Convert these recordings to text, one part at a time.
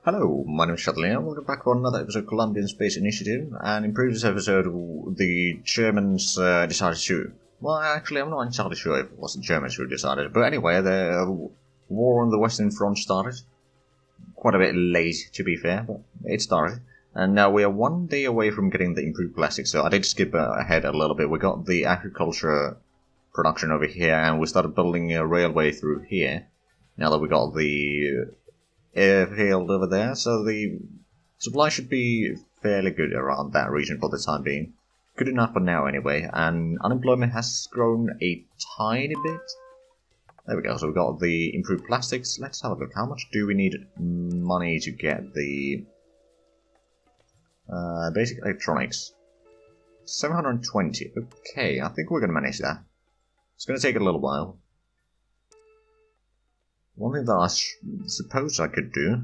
Hello, my name is Shuttling, and welcome back to another episode of Colombian Space Initiative. And in previous episode, the Germans decided to... Well, actually, I'm not entirely sure if it was the Germans who decided. But anyway, the war on the Western Front started. Quite a bit late, to be fair, but it started. And now we are 1 day away from getting the improved plastics. So I did skip ahead a little bit. We got the agriculture production over here, and we started building a railway through here. Now that we got the airfield over there, so the supply should be fairly good around that region for the time being. Good enough for now anyway, and unemployment has grown a tiny bit. There we go, so we got the improved plastics. Let's have a look. How much do we need money to get the basic electronics? 720. Okay, I think we're going to manage that. It's going to take a little while. One thing that I suppose I could do...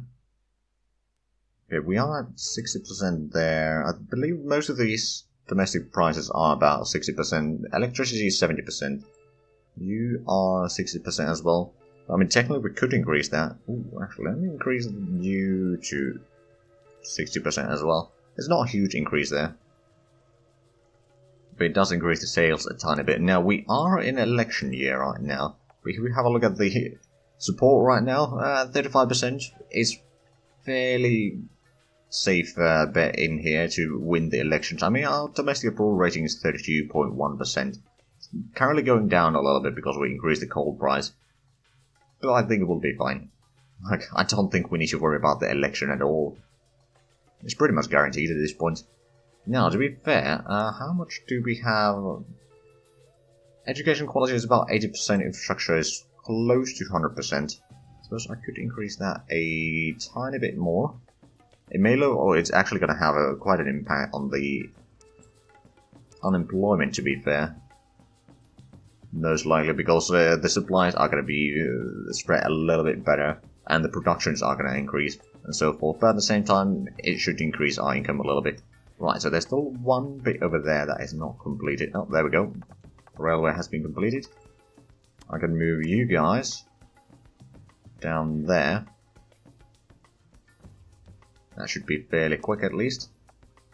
Okay, we are at 60% there. I believe most of these domestic prices are about 60%. Electricity is 70%. You are 60% as well. I mean, technically we could increase that. Ooh, actually, let me increase you to 60% as well. It's not a huge increase there. But it does increase the sales a tiny bit. Now, we are in election year right now. If we have a look at the... support right now, 35% is fairly safe bet in here to win the elections. I mean, our domestic approval rating is 32.1%. Currently going down a little bit because we increased the coal price. But I think it will be fine. Like, I don't think we need to worry about the election at all. It's pretty much guaranteed at this point. Now, to be fair, how much do we have? Education quality is about 80%, infrastructure is close to 100%. Suppose I could increase that a tiny bit more. It may low, or it's actually going to have quite an impact on the unemployment, to be fair. Most likely, because the supplies are going to be spread a little bit better, and the productions are going to increase, and so forth. But at the same time, it should increase our income a little bit. Right, so there's still one bit over there that is not completed. Oh, there we go. The railway has been completed. I can move you guys down there. That should be fairly quick at least.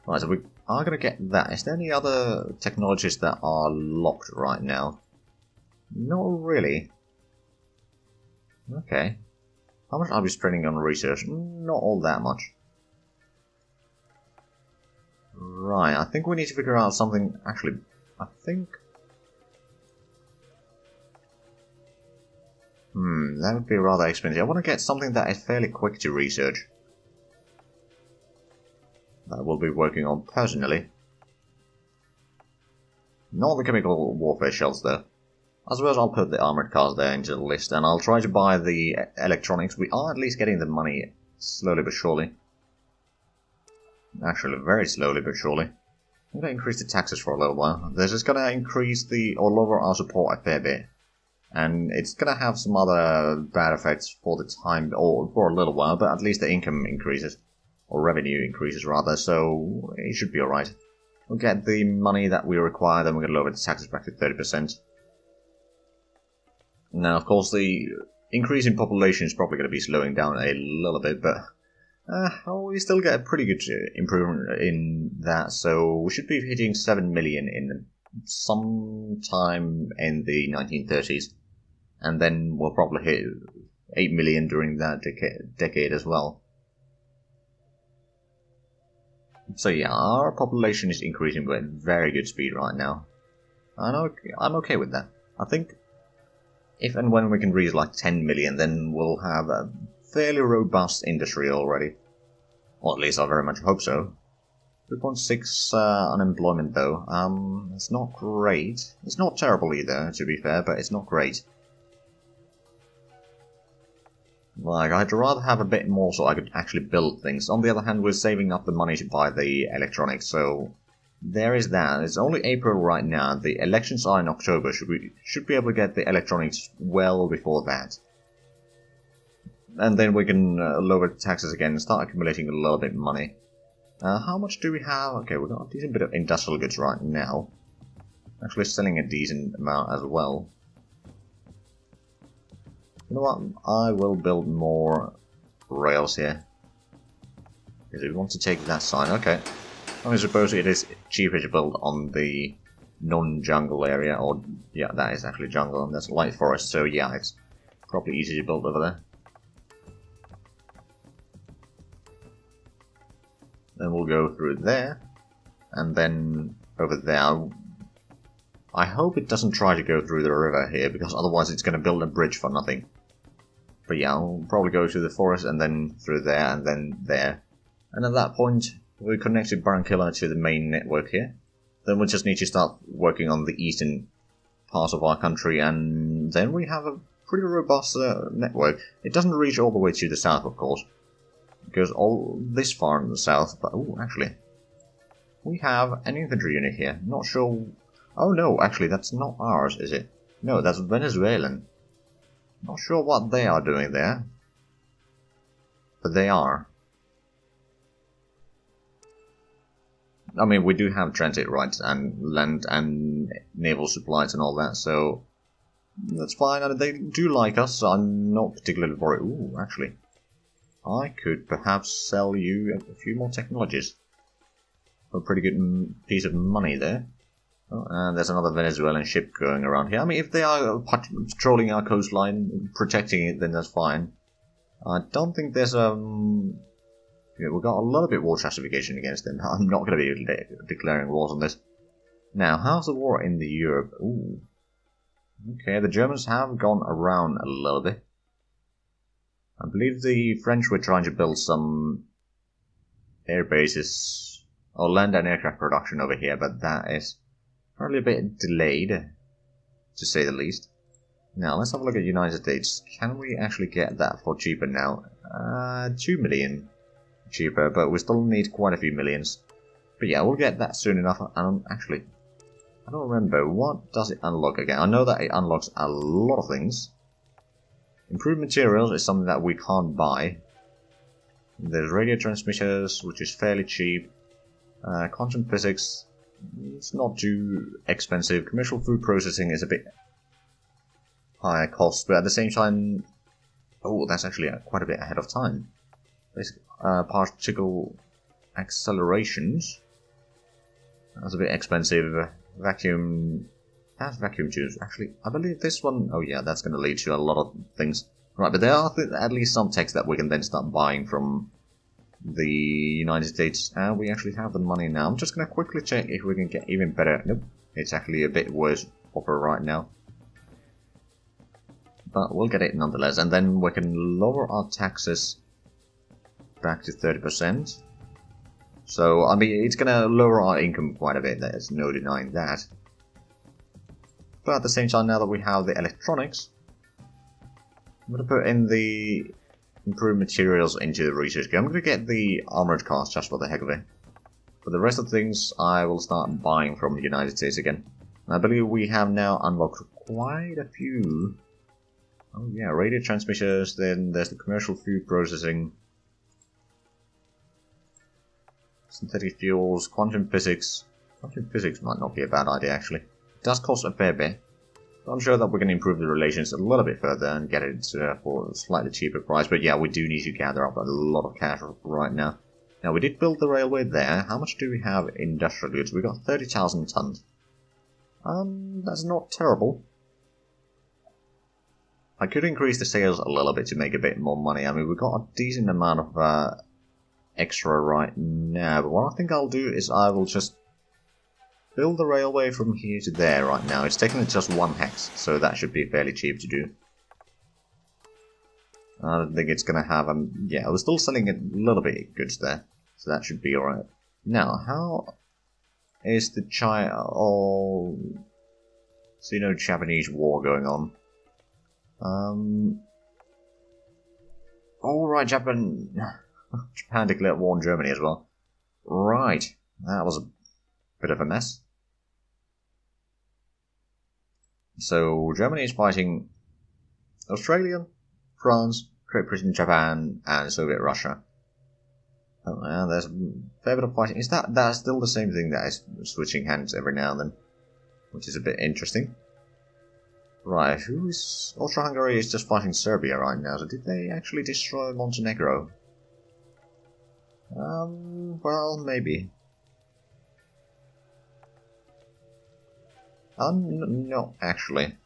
Right, so we are going to get that. Is there any other technologies that are locked right now? Not really. Okay. How much are we spending on research? Not all that much. Right, I think we need to figure out something. Actually, I think... that would be rather expensive. I want to get something that is fairly quick to research. That I will be working on personally. Not the chemical warfare shells though. I suppose I'll put the armored cars there into the list, and I'll try to buy the electronics. We are at least getting the money slowly but surely. Actually, very slowly but surely. I'm going to increase the taxes for a little while. This is going to increase or lower our support a fair bit. And it's going to have some other bad effects for the time, or for a little while, but at least the income increases. Or revenue increases, rather, so it should be alright. We'll get the money that we require, then we're going to lower the taxes back to 30%. Now, of course, the increase in population is probably going to be slowing down a little bit, but we still get a pretty good improvement in that, so we should be hitting 7 million in some time in the 1930s. And then we'll probably hit 8 million during that decade as well. So yeah, our population is increasing at very good speed right now. I'm okay with that. I think if and when we can reach like 10 million, then we'll have a fairly robust industry already. Or at least I very much hope so. 3.6 unemployment though. It's not great. It's not terrible either, to be fair, but it's not great. Like, I'd rather have a bit more so I could actually build things. On the other hand, we're saving up the money to buy the electronics, so there is that. It's only April right now. The elections are in October. Should be able to get the electronics well before that. And then we can lower the taxes again and start accumulating a little bit of money. How much do we have? Okay, we've got a decent bit of industrial goods right now. Actually selling a decent amount as well. You know what? I will build more rails here. Because we want to take that side. Okay. I suppose it is cheaper to build on the non-jungle area, or yeah, that is actually jungle, and that's light forest, so yeah, it's probably easy to build over there. Then we'll go through there, and then over there. I hope it doesn't try to go through the river here, because otherwise it's going to build a bridge for nothing. But yeah, I'll probably go to the forest, and then through there, and then there. And at that point, we connected Barranquilla to the main network here. Then we just need to start working on the eastern part of our country, and then we have a pretty robust network. It doesn't reach all the way to the south, of course. It goes all this far in the south, but oh, actually, we have an infantry unit here. Not sure. Oh no, actually, that's not ours, is it? No, that's Venezuelan. Not sure what they are doing there, but they are. I mean, we do have transit rights and land and naval supplies and all that, so that's fine. And they do like us, so I'm not particularly worried. Ooh, actually, I could perhaps sell you a few more technologies for a pretty good piece of money there. Oh, and there's another Venezuelan ship going around here. I mean, if they are patrolling our coastline, protecting it, then that's fine. I don't think there's yeah, we've got a little bit war justification against them. I'm not going to be declaring wars on this. Now, how's the war in the Europe? Ooh. Okay, the Germans have gone around a little bit. I believe the French were trying to build some air bases, or land and aircraft production over here, but that is probably a bit delayed, to say the least. Now, let's have a look at United States. Can we actually get that for cheaper now? 2 million cheaper, but we still need quite a few millions. But yeah, we'll get that soon enough. And actually, I don't remember, what does it unlock again? I know that it unlocks a lot of things. Improved materials is something that we can't buy. There's radio transmitters, which is fairly cheap. Quantum physics, it's not too expensive. Commercial food processing is a bit higher cost, but at the same time, oh, that's actually quite a bit ahead of time. Particle accelerations, that's a bit expensive. Vacuum, that's vacuum tubes. Actually, I believe this one, oh yeah, that's going to lead to a lot of things. Right, but there are at least some techs that we can then start buying from the United States, and we actually have the money now. I'm just going to quickly check if we can get even better. Nope, it's actually a bit worse offer right now. But we'll get it nonetheless, and then we can lower our taxes back to 30%. So, I mean, it's going to lower our income quite a bit, there's no denying that. But at the same time, now that we have the electronics, I'm going to put in the improved materials into the research. I'm going to get the armored cars just for the heck of it. For the rest of the things, I will start buying from the United States again. And I believe we have now unlocked quite a few. Oh yeah, radio transmitters, then there's the commercial food processing. Synthetic fuels, quantum physics. Quantum physics might not be a bad idea, actually. It does cost a fair bit. But I'm sure that we can improve the relations a little bit further and get it for a slightly cheaper price. But yeah, we do need to gather up a lot of cash right now. Now, we did build the railway there. How much do we have in industrial goods? We got 30,000 tons. That's not terrible. I could increase the sales a little bit to make a bit more money. I mean, we've got a decent amount of extra right now, but what I think I'll do is I will just build the railway from here to there right now. It's taking just 1 hex, so that should be fairly cheap to do. I don't think it's gonna have yeah, we're still selling a little bit of goods there, so that should be alright. Now, how is the Sino-Japanese war going on? Alright, Japan declared war on Germany as well. Right, that was a bit of a mess. So, Germany is fighting Australia, France, Great Britain, Japan, and Soviet Russia. Oh, and there's a fair bit of fighting. Is that's still the same thing that is switching hands every now and then? Which is a bit interesting. Right, Austria-Hungary is just fighting Serbia right now, so did they actually destroy Montenegro? Well, maybe. No, actually.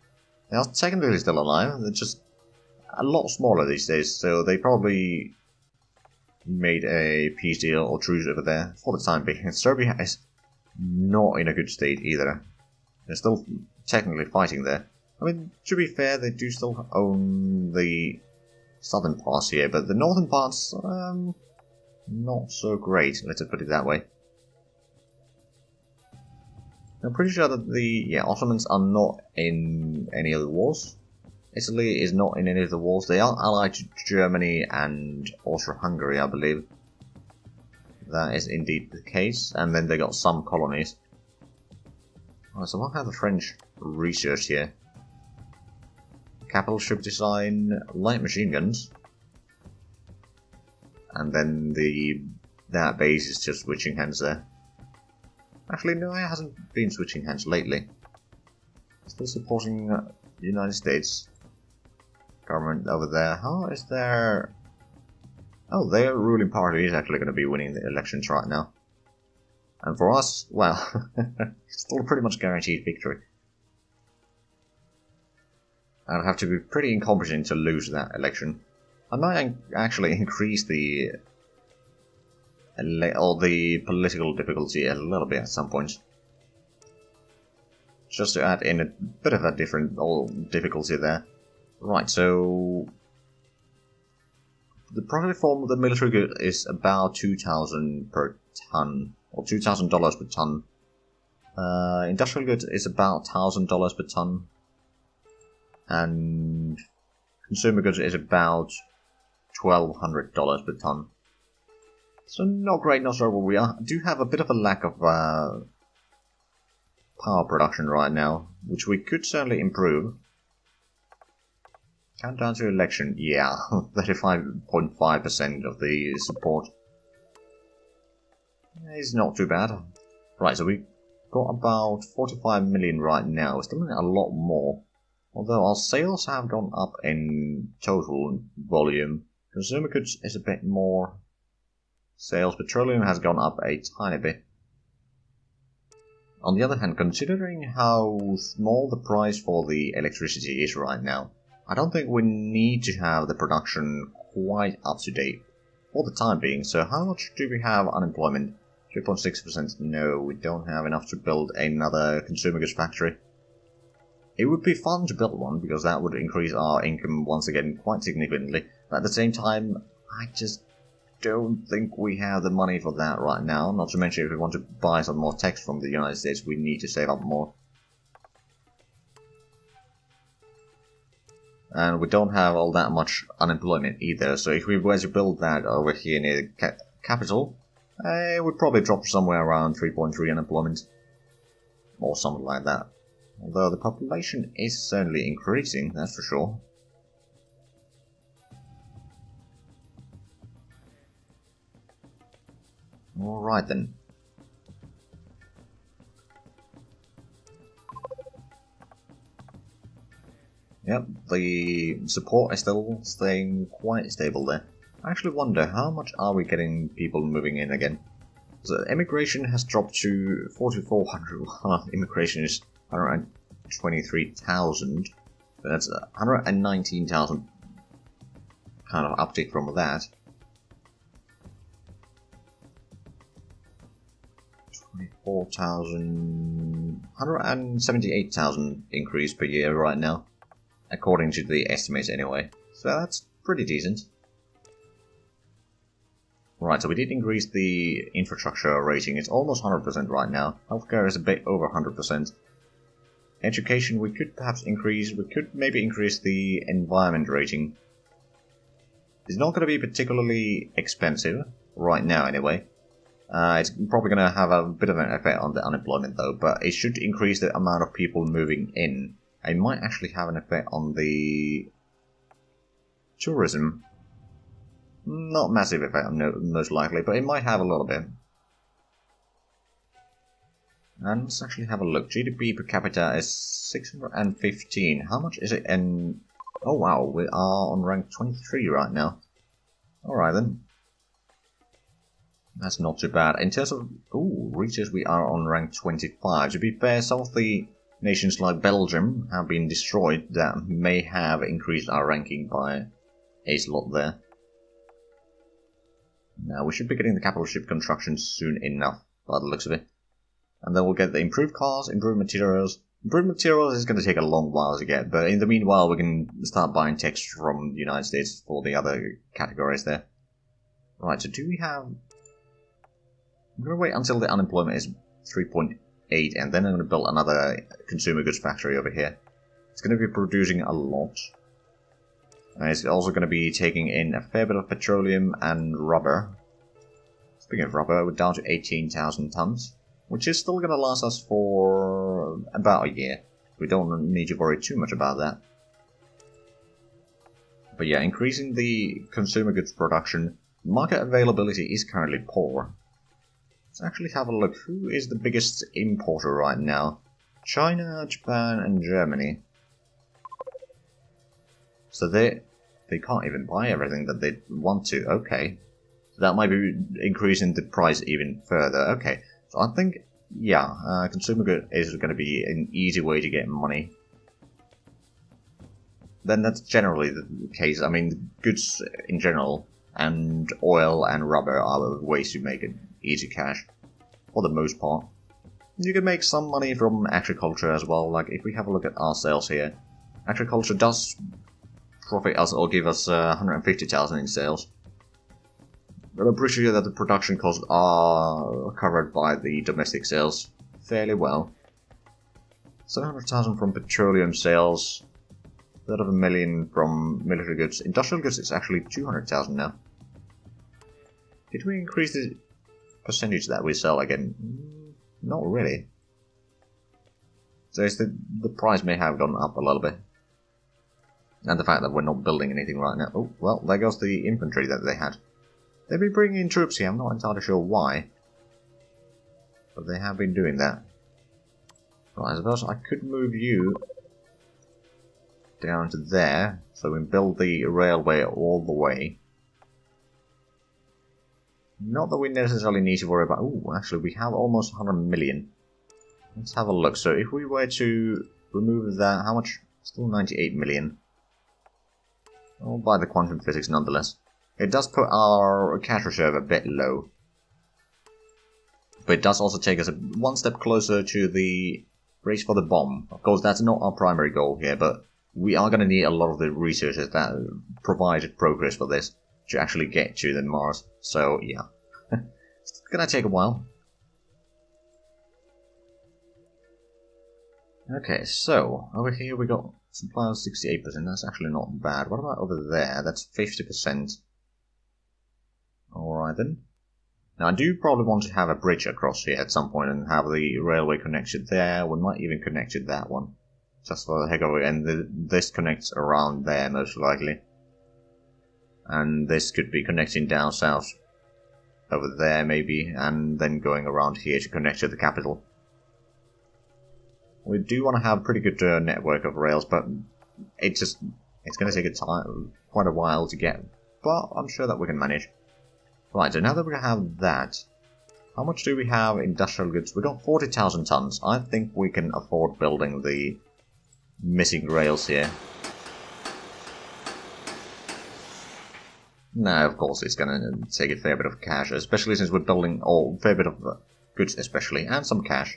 They're technically still alive, they're just a lot smaller these days, so they probably made a peace deal or truce over there for the time being. And Serbia is not in a good state either. They're still technically fighting there. I mean, to be fair, they do still own the southern parts here, but the northern parts, not so great, let's put it that way. I'm pretty sure that the Ottomans are not in any of the wars. Italy is not in any of the wars. They are allied to Germany and Austria-Hungary, I believe. That is indeed the case. And then they got some colonies. Alright, so what have the French research here? Capital ship design, light machine guns. And then that base is just switching hands there. Actually, no, it hasn't been switching hands lately. Still supporting the United States government over there. How is their... Oh, their ruling party is actually going to be winning the elections right now. And for us, well, still a pretty much guaranteed victory. I'd have to be pretty incompetent to lose that election. I might actually increase the political difficulty a little bit at some point. Just to add in a bit of a different difficulty there. Right, so the profit from the military good is about 2,000 per ton, or $2,000 per ton. Industrial goods is about $1,000 per ton, and consumer goods is about $1,200 per ton. So not great, not sure where we are. I do have a bit of a lack of power production right now, which we could certainly improve. Countdown to election, yeah, 35.5% of the support. It's not too bad. Right, so we got about 45 million right now. We're still in a lot more. Although our sales have gone up in total volume. Consumer goods is a bit more. Sales petroleum has gone up a tiny bit. On the other hand, considering how small the price for the electricity is right now, I don't think we need to have the production quite up to date for the time being. So how much do we have unemployment? 3.6%. No, we don't have enough to build another consumer goods factory. It would be fun to build one, because that would increase our income once again quite significantly. But at the same time, I just don't think we have the money for that right now. Not to mention, if we want to buy some more techs from the United States, we need to save up more. And we don't have all that much unemployment either, so if we were to build that over here near the capital, it would probably drop somewhere around 3.3 unemployment. Or something like that. Although the population is certainly increasing, that's for sure. Alright then. Yep, the support is still staying quite stable there. I actually wonder, how much are we getting people moving in again? So immigration has dropped to 4,400, while immigration is 123,000. That's 119,000 kind of uptick from that. 24,000, 178,000 increase per year right now, according to the estimates anyway. So that's pretty decent. Right, so we did increase the infrastructure rating. It's almost 100% right now. Healthcare is a bit over 100%. Education we could perhaps increase. We could maybe increase the environment rating. It's not going to be particularly expensive right now anyway. It's probably going to have a bit of an effect on the unemployment though, but it should increase the amount of people moving in. It might actually have an effect on the tourism. Not massive effect, most likely, but it might have a little bit. And let's actually have a look. GDP per capita is 615. How much is it in... Oh wow, we are on rank 23 right now. Alright then. That's not too bad. In terms of research, we are on rank 25. To be fair, some of the nations like Belgium have been destroyed that may have increased our ranking by a slot there. Now, we should be getting the capital ship construction soon enough, by the looks of it. And then we'll get the improved cars, improved materials. Improved materials is going to take a long while to get, but in the meanwhile, we can start buying techs from the United States for the other categories there. Right, so do we have... I'm going to wait until the unemployment is 3.8, and then I'm going to build another consumer goods factory over here. It's going to be producing a lot. And it's also going to be taking in a fair bit of petroleum and rubber. Speaking of rubber, we're down to 18,000 tons, which is still going to last us for about a year. We don't need to worry too much about that. But yeah, increasing the consumer goods production, market availability is currently poor. Let's actually have a look. Who is the biggest importer right now? China, Japan, and Germany. So they can't even buy everything that they want to. Okay. So that might be increasing the price even further. Okay. So I think, yeah, consumer good is going to be an easy way to get money. Then that's generally the case. I mean, goods in general, and oil and rubber are ways to make it easy cash, for the most part. You can make some money from agriculture as well. Like, if we have a look at our sales here, agriculture does profit us or give us 150,000 in sales. But I'm pretty sure that the production costs are covered by the domestic sales fairly well. 700,000 from petroleum sales, third of a million from military goods. Industrial goods is actually 200,000 now. Did we increase the percentage that we sell again? Not really. So it's the price may have gone up a little bit. And the fact that we're not building anything right now. Oh, well, there goes the infantry that they had. They've been bringing in troops here, I'm not entirely sure why. But they have been doing that. Right, I suppose I could move you down to there, so we can build the railway all the way. Not that we necessarily need to worry about... Oh, actually, we have almost 100 million. Let's have a look. So if we were to remove that, how much? Still 98 million. I'll buy the quantum physics nonetheless. It does put our cash reserve a bit low. But it does also take us one step closer to the race for the bomb. Of course, that's not our primary goal here, but we are going to need a lot of the researchers that provided progress for this to actually get to the Mars. So, yeah. It's going to take a while. Okay, so, over here we got supply of 68%. That's actually not bad. What about over there? That's 50%. Alright then. Now, I do probably want to have a bridge across here at some point and have the railway connected there. We might even connect it that one. Just for the heck of it. And this connects around there, most likely. And this could be connecting down south over there, maybe. And then going around here to connect to the capital. We do want to have a pretty good network of rails, but it's going to take quite a while to get. But I'm sure that we can manage. Right, so now that we have that, how much do we have industrial goods? We got 40,000 tons. I think we can afford building the missing rails here. No, of course it's going to take a fair bit of cash, especially since we're building a fair bit of goods especially, and some cash.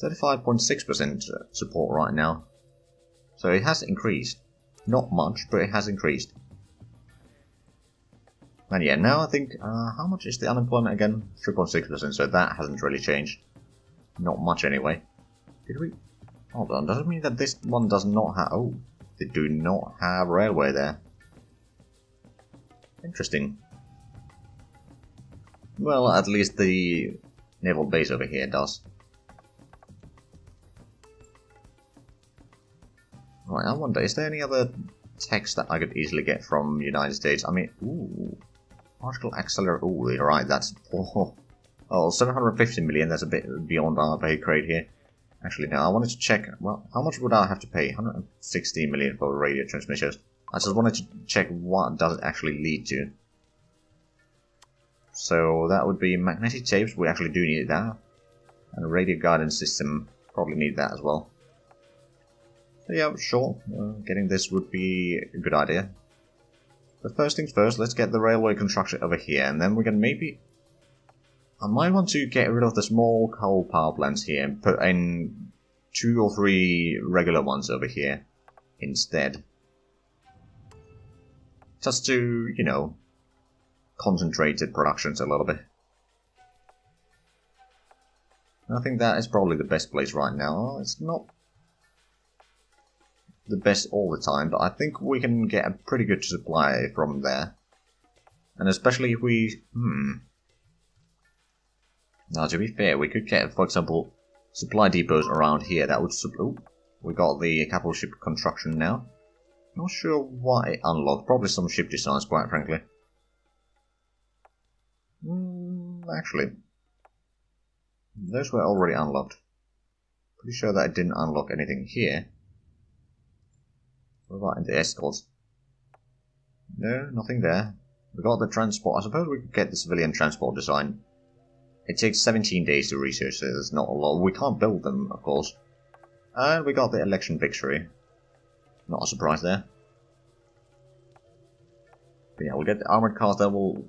35.6% support right now. So it has increased. Not much, but it has increased. And yeah, now I think, how much is the unemployment again? 3.6%, so that hasn't really changed. Not much anyway. Did we? Hold on, does it mean that this one does not have... Oh, they do not have railway there. Interesting. Well, at least the naval base over here does. Right, I wonder, is there any other text that I could easily get from the United States? I mean, ooh, particle accelerator. Ooh, you're right, that's... Oh, 750 million, that's a bit beyond our pay grade here. Actually, now I wanted to check, well, how much would I have to pay? 160 million for radio transmissions. I just wanted to check what does it actually lead to. So that would be magnetic tapes, we actually do need that. And a radio guidance system, probably need that as well. So yeah, sure, getting this would be a good idea. But first things first, let's get the railway construction over here, and then we can maybe... I might want to get rid of the small coal power plants here and put in 2 or 3 regular ones over here instead. Just to, you know, concentrate the productions a little bit. I think that is probably the best place right now. It's not the best all the time, but I think we can get a pretty good supply from there. And especially if we... Now, to be fair, we could get, for example, supply depots around here that would... Ooh, we got the capital ship construction now. Not sure why it unlocked. Probably some ship designs, quite frankly. Actually, those were already unlocked. Pretty sure that it didn't unlock anything here. What about in the escorts? No, nothing there. We got the transport. I suppose we could get the civilian transport design. It takes 17 days to research, so there's not a lot. We can't build them, of course. And we got the election victory. Not a surprise there. But yeah, we'll get the armored cars there, we'll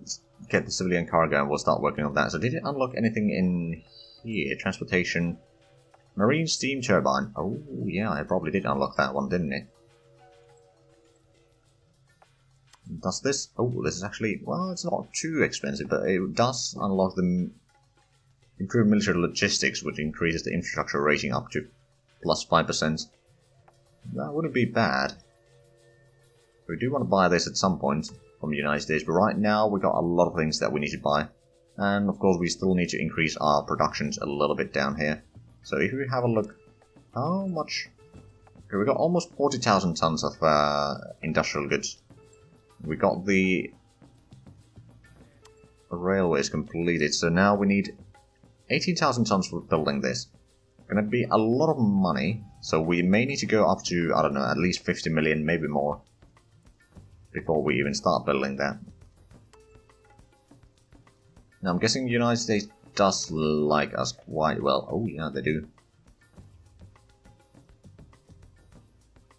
get the civilian cargo and we'll start working on that. So did it unlock anything in here? Transportation. Marine steam turbine. Oh yeah, it probably did unlock that one, didn't it? Does this? Oh, this is actually... Well, it's not too expensive, but it does unlock the improved military logistics, which increases the infrastructure rating up to plus 5%. That wouldn't be bad. We do want to buy this at some point from the United States, but right now we got a lot of things that we need to buy. And of course we still need to increase our productions a little bit down here. So if we have a look, how much... Okay, we got almost 40,000 tons of industrial goods. We got the railways completed, so now we need 18,000 tons for building this. Gonna be a lot of money, so we may need to go up to, I don't know, at least 50 million, maybe more, before we even start building that. Now I'm guessing the United States does like us quite well. Oh yeah, they do.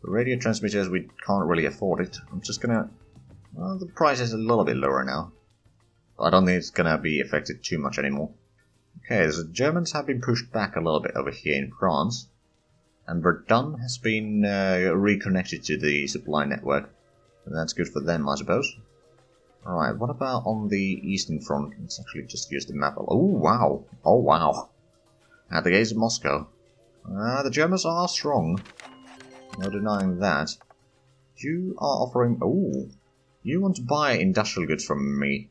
The radio transmitters, we can't really afford it. I'm just gonna... Well, the price is a little bit lower now. I don't think it's gonna be affected too much anymore. Okay, so the Germans have been pushed back a little bit over here in France. And Verdun has been reconnected to the supply network. And that's good for them, I suppose. Alright, what about on the eastern front? Let's actually just use the map. Oh, wow. Oh, wow. At the gates of Moscow. The Germans are strong. No denying that. You are offering... Oh, you want to buy industrial goods from me.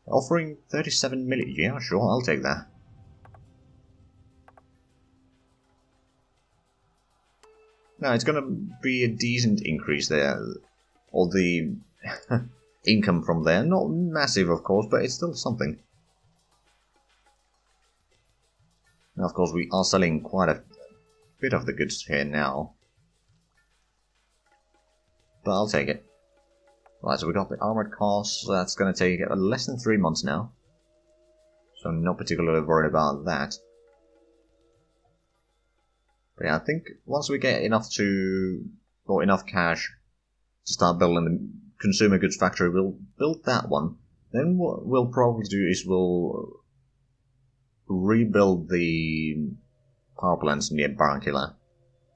Offering 37 million. Yeah, sure, I'll take that. Now, it's gonna be a decent increase there. Or the income from there. Not massive, of course, but it's still something. Now, of course, we are selling quite a bit of the goods here now. But I'll take it. Right, so we got the armored cars. That's going to take less than 3 months now. So I'm not particularly worried about that. But yeah, I think once we get enough cash to start building the consumer goods factory, we'll build that one. Then what we'll probably do is we'll rebuild the power plants near Barranquilla.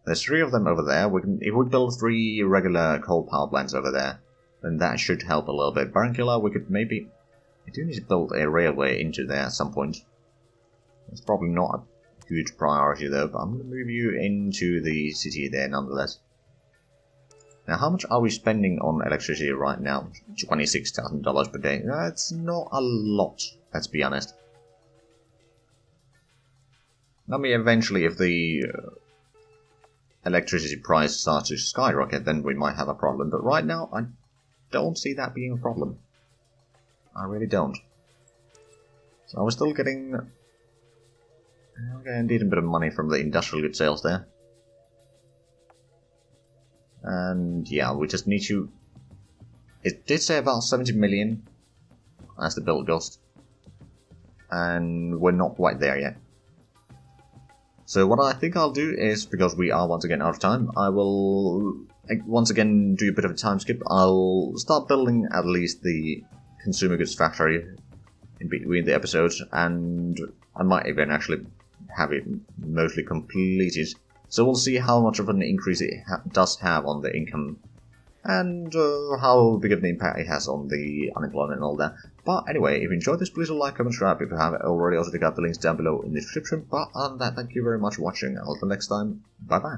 There's 3 of them over there. If we build 3 regular coal power plants over there, then that should help a little bit. Barranquilla, we could maybe... We do need to build a railway into there at some point. It's probably not a huge priority though, but I'm going to move you into the city there nonetheless. Now, how much are we spending on electricity right now? $26,000 per day. That's not a lot, let's be honest. I mean, eventually, if the electricity price starts to skyrocket, then we might have a problem. But right now, I don't see that being a problem. I really don't. So I was still getting... indeed a bit of money from the industrial goods sales there. And yeah, we just need to... It did say about 70 million as the build goes. And we're not quite there yet. So what I think I'll do is, because we are once again out of time, I will once again do a bit of a time skip. I'll start building at least the consumer goods factory in between the episodes, and I might even actually have it mostly completed. So we'll see how much of an increase it does have on the income, and how big of an impact it has on the unemployment and all that. But anyway, if you enjoyed this, please like, comment, subscribe if you haven't already. Also check out the links down below in the description. But other than that, thank you very much for watching, and until next time, bye bye.